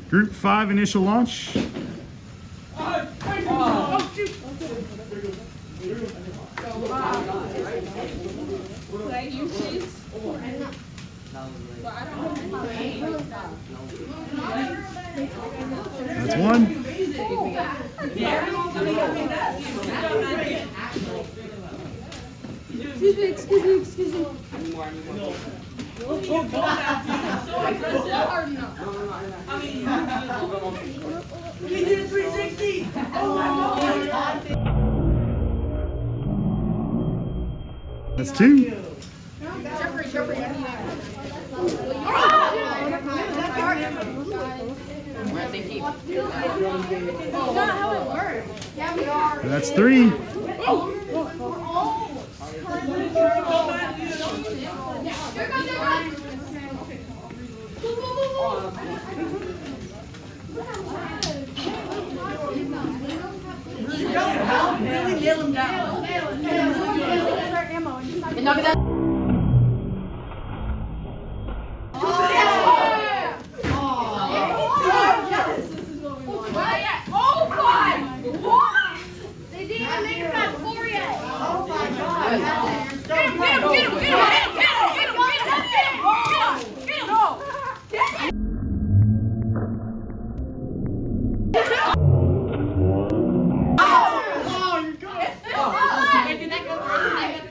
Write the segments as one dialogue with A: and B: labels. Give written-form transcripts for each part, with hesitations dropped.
A: Group 5 initial launch. That's one.
B: Excuse me.
C: We did a 360. Oh my God.
A: That's two. That's three.
C: Really nail him down.
B: They didn't even make it past 4 yet.
C: Oh my God.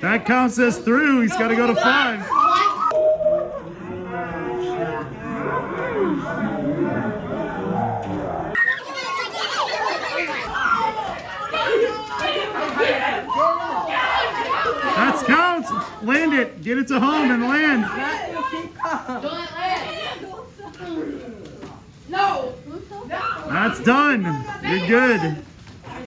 A: That counts as through. He's got to go to 5. That's counts. Land it. Get it to home and land.
B: No.
A: That's done. You're good.